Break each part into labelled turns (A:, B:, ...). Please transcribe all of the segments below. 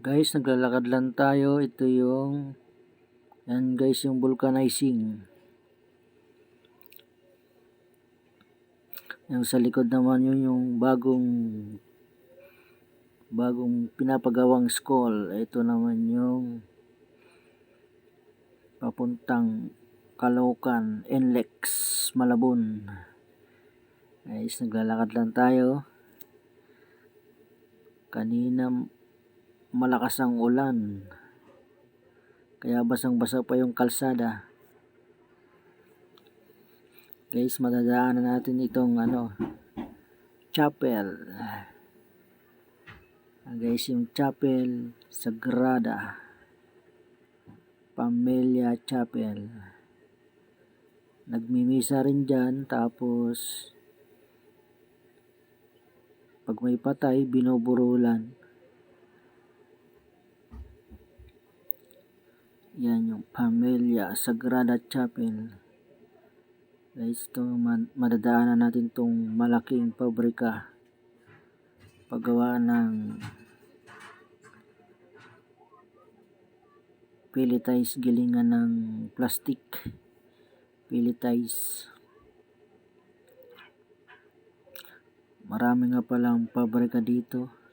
A: Guys, naglalakad lang tayo. Ito yung, yan guys, yung vulcanizing. Yung sa likod naman yun yung bagong pinapagawang school. Ito naman yung papuntang Caloocan, NLEX, Malabon. Guys, naglalakad lang tayo. Kanina malakas ang ulan. Kaya basang-basa pa yung kalsada. Guys, madadaanan natin itong chapel. Guys, yung chapel Sagrada Familia Chapel. Nagmimisa rin dyan, tapos pag may patay, binoburulan. Yan yung Familia Sagrada Chapel. Guys, ito madadaanan natin tong malaking pabrika. Paggawa ng pelletized, gilingan ng plastic. Pelletized. Marami nga palang pabrika dito.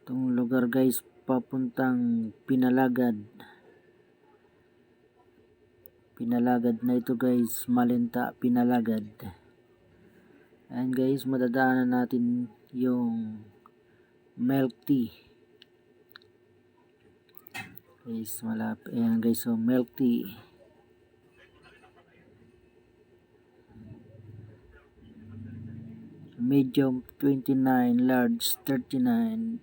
A: Itong lugar guys, papuntang Pinalagad. Pinalagad na ito guys, Malinta, Pinalagad. Ayan guys, madadaanan natin yung milk tea. Guys, malapit. Ayan guys, so milk tea. Medium 29, large 39,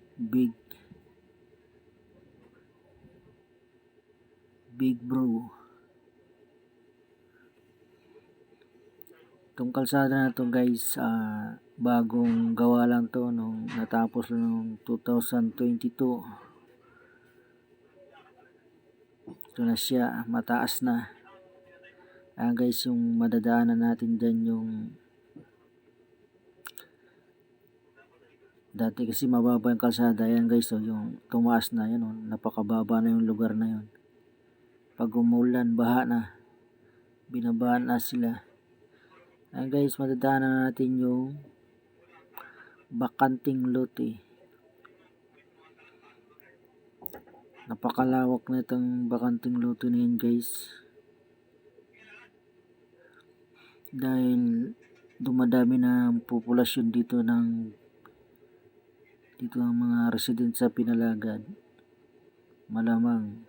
A: big brew. Itong kalsada na to guys, bagong gawa lang to nung natapos nung 2022. Ito na siya, mataas na. Ayan guys, yung madadaanan natin dyan yung dati kasi mababa yung kalsada. Ayan guys, so yung tumaas na yan, napakababa na yung lugar na yun. Pag umulan, baha na, binabahan na sila. Ayan guys, madadaanan natin yung bakanting lote. Napakalawak na itong bakanting lote na yan guys. Dahil dumadami na ang populasyon dito ang mga resident sa Pinalagad. Malamang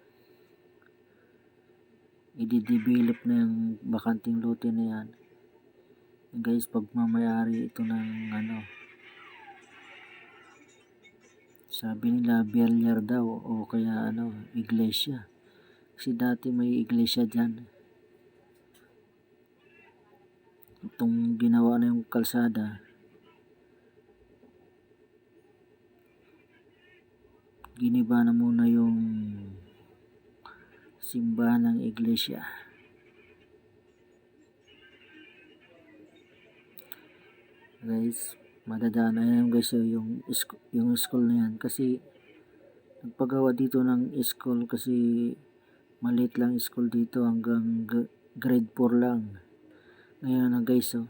A: i-develop na yung bakanting lote na yan. Guys, pagmamayari ito ng sabi nila bilyar daw o kaya iglesia. Kasi dati may iglesia dyan. Itong ginawa na yung kalsada, giniba na muna yung simbahan ng iglesia. Guys, madadaanan guys yung school na yan, kasi nagpagawa dito ng school kasi maliit lang school dito, hanggang grade 4 lang. Ngayon na guys, 4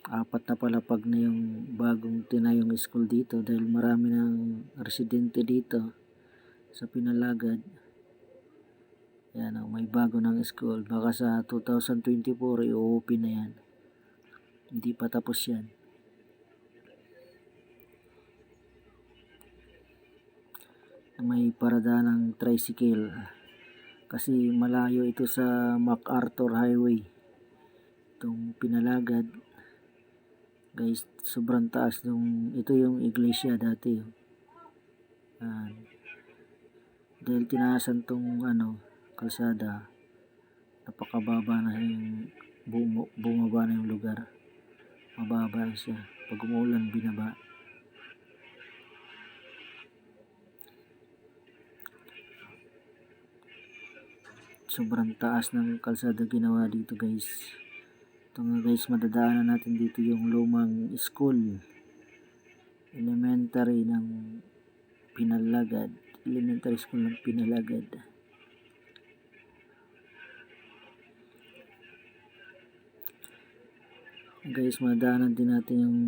A: na palapag na yung bagong tinayong school dito dahil marami ng residente dito sa Pinalagad. Yan, may bago ng school. Baka sa 2024 i-open na yan. Hindi pa tapos yan. May parada ng tricycle kasi malayo ito sa MacArthur Highway. Itong Pinalagad guys, sobrang taas ito yung iglesia dati. Dahil tinaasan tong kalsada, napakababa na yung bumaba na yung lugar. Mababa na siya. Pag umulan, binaba. Sobrang taas ng kalsada ginawa dito guys. Ito nga guys, madadaanan natin dito yung lumang school. Elementary ng Pinalagad. Elementary school ng Pinalagad. Guys, madaanan din natin yung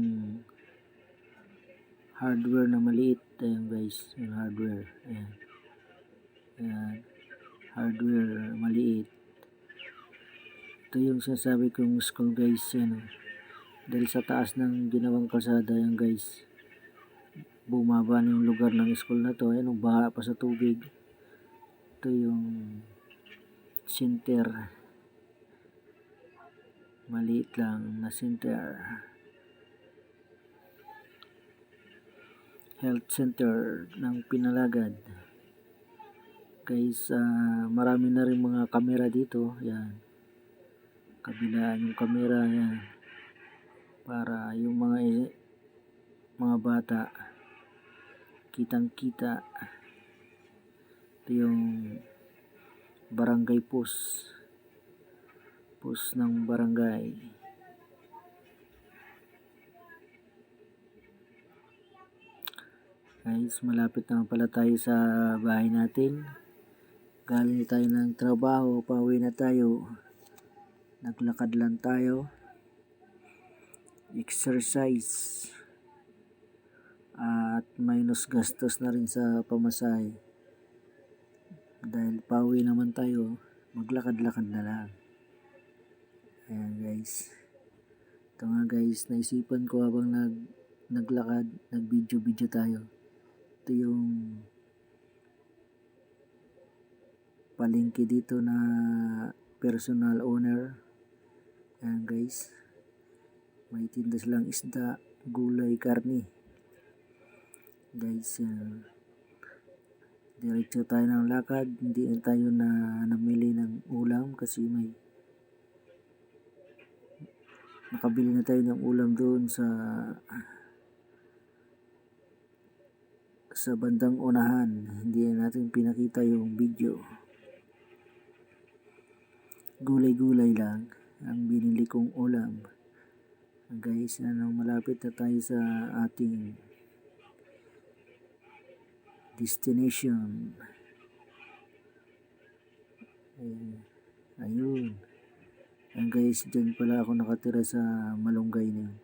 A: hardware na maliit. Ayan guys, yung hardware. Ayan. Ayan. Hardware maliit. Ito yung sinasabi kong school guys. Yan. Dahil sa taas ng ginawang kalsada yan guys. Bumaba na yung lugar ng school na to. Ayan, baha pa sa tubig. Ito yung center. Maliit lang na center. Health center ng Pinalagad. Guys, marami na rin mga kamera dito. Yan. Kabilaan yung kamera. Yan. Para yung mga bata kitang kita. Ito yung barangay post ng barangay. Guys, malapit na pala tayo sa bahay natin. Galing tayo ng trabaho, pauwi na tayo. Naglakad lang tayo. Exercise. At minus gastos na rin sa pamasahe. Dahil pauwi naman tayo, maglakad-lakad na lang. Ayan guys. Ito nga guys, naisipan ko habang naglakad, nag-video tayo. Ito yung palengke dito na personal owner. Ayan guys. May tinda silang isda, gulay, karni. Guys, diretso tayo ng lakad. Hindi na tayo namili ng ulam kasi nakabili na tayo ng ulam doon sa bandang unahan. Hindi na natin pinakita yung video. Gulay-gulay lang ang binili kong ulam. Guys, malapit na tayo sa ating destination. Ayun. Guys, dyan pala ako nakatira sa malunggay na yun.